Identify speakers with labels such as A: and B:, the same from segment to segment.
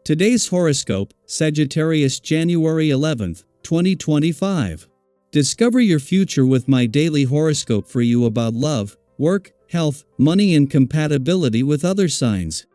A: Today's horoscope, Sagittarius January 11th, 2025. Discover your future with my daily horoscope for you about love, work, health, money and compatibility with other signs.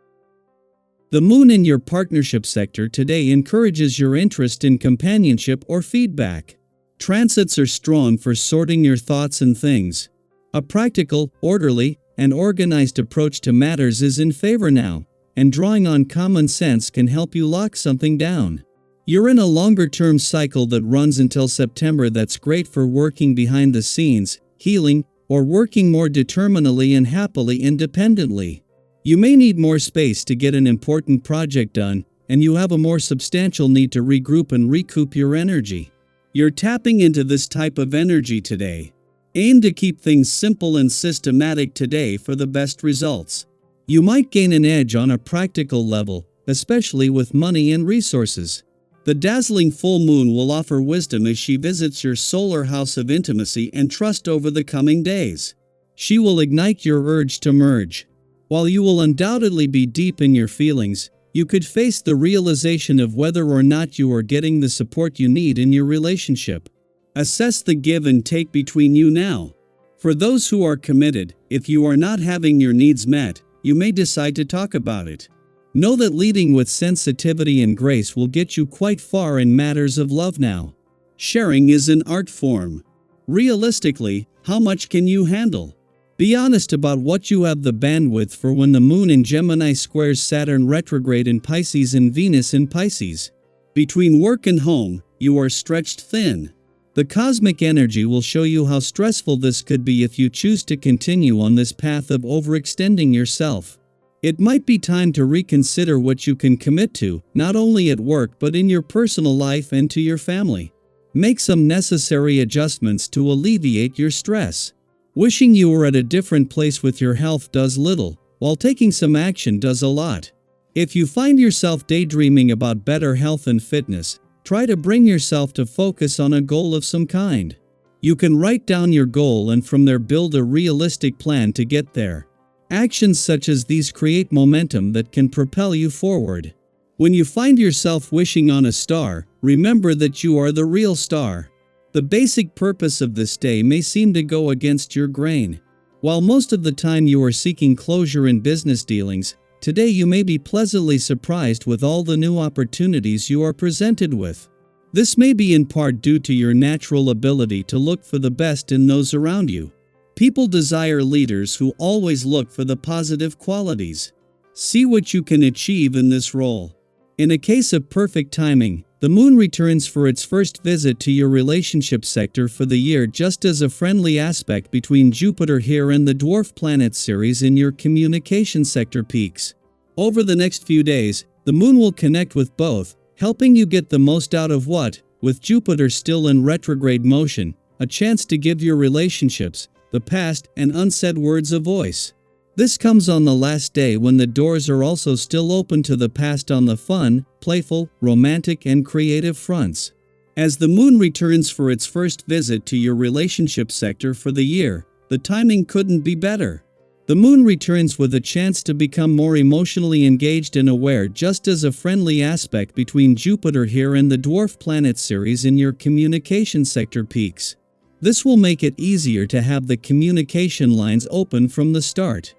A: The moon in your partnership sector today encourages your interest in companionship or feedback. Transits are strong for sorting your thoughts and things. A practical, orderly, and organized approach to matters is in favor now, and drawing on common sense can help you lock something down. You're in a longer-term cycle that runs until September that's great for working behind the scenes, healing, or working more determinedly and happily independently. You may need more space to get an important project done, and you have a more substantial need to regroup and recoup your energy. You're tapping into this type of energy today. Aim to keep things simple and systematic today for the best results. You might gain an edge on a practical level, especially with money and resources. The dazzling full moon will offer wisdom as she visits your solar house of intimacy and trust over the coming days. She will ignite your urge to merge. While you will undoubtedly be deep in your feelings, you could face the realization of whether or not you are getting the support you need in your relationship. Assess the give and take between you now. For those who are committed, if you are not having your needs met, you may decide to talk about it. Know that leading with sensitivity and grace will get you quite far in matters of love now. Sharing is an art form. Realistically, how much can you handle? Be honest about what you have the bandwidth for when the moon in Gemini squares Saturn retrograde in Pisces and Venus in Pisces. Between work and home, you are stretched thin. The cosmic energy will show you how stressful this could be if you choose to continue on this path of overextending yourself. It might be time to reconsider what you can commit to, not only at work but in your personal life and to your family. Make some necessary adjustments to alleviate your stress. Wishing you were at a different place with your health does little, while taking some action does a lot. If you find yourself daydreaming about better health and fitness, try to bring yourself to focus on a goal of some kind. You can write down your goal and from there build a realistic plan to get there. Actions such as these create momentum that can propel you forward. When you find yourself wishing on a star, remember that you are the real star. The basic purpose of this day may seem to go against your grain. While most of the time you are seeking closure in business dealings, today you may be pleasantly surprised with all the new opportunities you are presented with. This may be in part due to your natural ability to look for the best in those around you. People desire leaders who always look for the positive qualities. See what you can achieve in this role. In a case of perfect timing, the moon returns for its first visit to your relationship sector for the year just as a friendly aspect between Jupiter here and the dwarf planet Ceres in your communication sector peaks. Over the next few days, the moon will connect with both, helping you get the most out of what, with Jupiter still in retrograde motion, a chance to give your relationships, the past, and unsaid words a voice. This comes on the last day when the doors are also still open to the past on the fun, playful, romantic and creative fronts. As the moon returns for its first visit to your relationship sector for the year, the timing couldn't be better. The moon returns with a chance to become more emotionally engaged and aware just as a friendly aspect between Jupiter here and the dwarf planet Ceres in your communication sector peaks. This will make it easier to have the communication lines open from the start.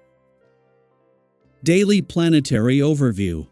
A: Daily Planetary Overview.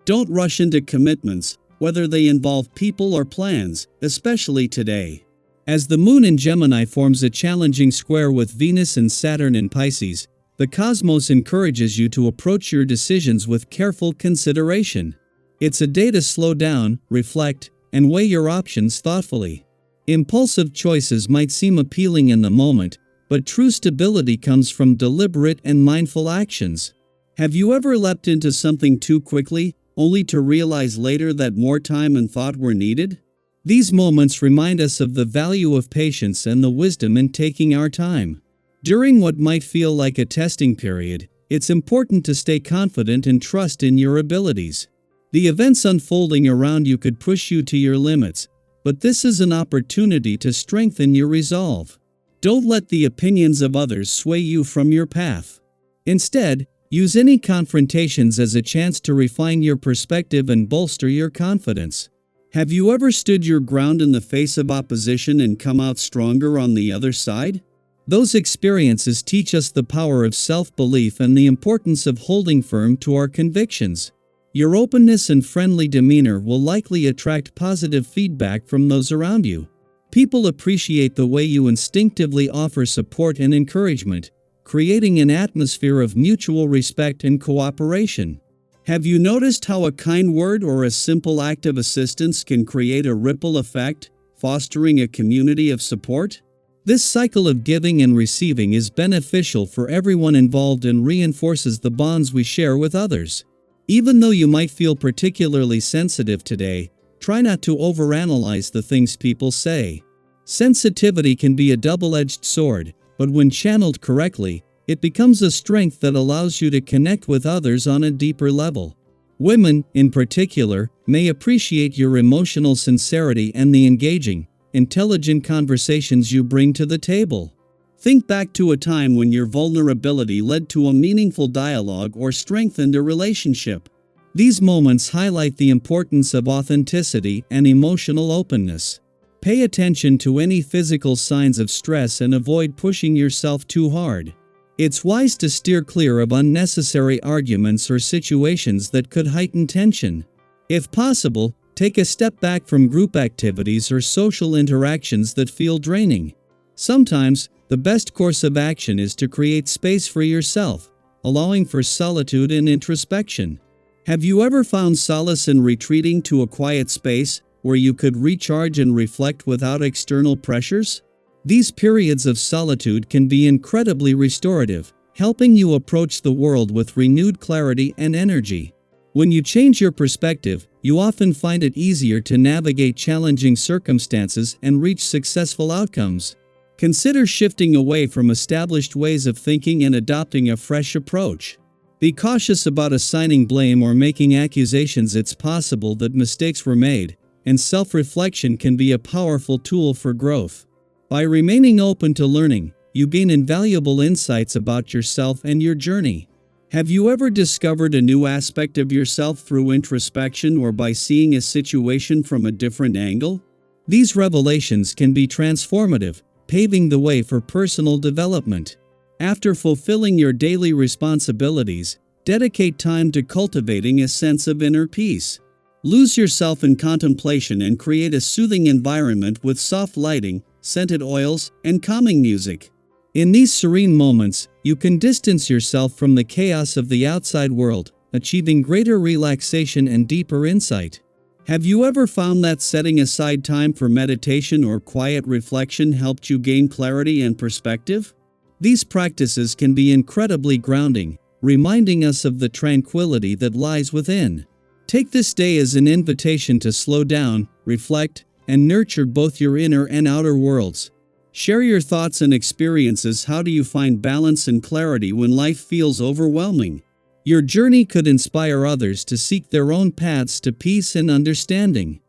A: Don't rush into commitments, whether they involve people or plans, especially today. As the moon in Gemini forms a challenging square with Venus and Saturn in Pisces, the cosmos encourages you to approach your decisions with careful consideration. It's a day to slow down, reflect, and weigh your options thoughtfully. Impulsive choices might seem appealing in the moment, but true stability comes from deliberate and mindful actions. Have you ever leapt into something too quickly, only to realize later that more time and thought were needed? These moments remind us of the value of patience and the wisdom in taking our time. During what might feel like a testing period, it's important to stay confident and trust in your abilities. The events unfolding around you could push you to your limits, but this is an opportunity to strengthen your resolve. Don't let the opinions of others sway you from your path. Instead, Use any confrontations as a chance to refine your perspective and bolster your confidence. Have you ever stood your ground in the face of opposition and come out stronger on the other side? Those experiences teach us the power of self-belief and the importance of holding firm to our convictions. Your openness and friendly demeanor will likely attract positive feedback from those around you. People appreciate the way you instinctively offer support and encouragement, creating an atmosphere of mutual respect and cooperation. Have you noticed how a kind word or a simple act of assistance can create a ripple effect, fostering a community of support? This cycle of giving and receiving is beneficial for everyone involved and reinforces the bonds we share with others. Even though you might feel particularly sensitive today, try not to overanalyze the things people say. Sensitivity can be a double-edged sword, but when channeled correctly, it becomes a strength that allows you to connect with others on a deeper level. Women, in particular, may appreciate your emotional sincerity and the engaging, intelligent conversations you bring to the table. Think back to a time when your vulnerability led to a meaningful dialogue or strengthened a relationship. These moments highlight the importance of authenticity and emotional openness. Pay attention to any physical signs of stress and avoid pushing yourself too hard. It's wise to steer clear of unnecessary arguments or situations that could heighten tension. If possible, take a step back from group activities or social interactions that feel draining. Sometimes, the best course of action is to create space for yourself, allowing for solitude and introspection. Have you ever found solace in retreating to a quiet space, where you could recharge and reflect without external pressures? These periods of solitude can be incredibly restorative, helping you approach the world with renewed clarity and energy. When you change your perspective, you often find it easier to navigate challenging circumstances and reach successful outcomes. Consider shifting away from established ways of thinking and adopting a fresh approach. Be cautious about assigning blame or making accusations. It's possible that mistakes were made, and self-reflection can be a powerful tool for growth. By remaining open to learning, you gain invaluable insights about yourself and your journey. Have you ever discovered a new aspect of yourself through introspection or by seeing a situation from a different angle? These revelations can be transformative, paving the way for personal development. After fulfilling your daily responsibilities, dedicate time to cultivating a sense of inner peace. Lose yourself in contemplation and create a soothing environment with soft lighting, scented oils, and calming music. In these serene moments, you can distance yourself from the chaos of the outside world, achieving greater relaxation and deeper insight. Have you ever found that setting aside time for meditation or quiet reflection helped you gain clarity and perspective? These practices can be incredibly grounding, reminding us of the tranquility that lies within. Take this day as an invitation to slow down, reflect, and nurture both your inner and outer worlds. Share your thoughts and experiences. How do you find balance and clarity when life feels overwhelming? Your journey could inspire others to seek their own paths to peace and understanding.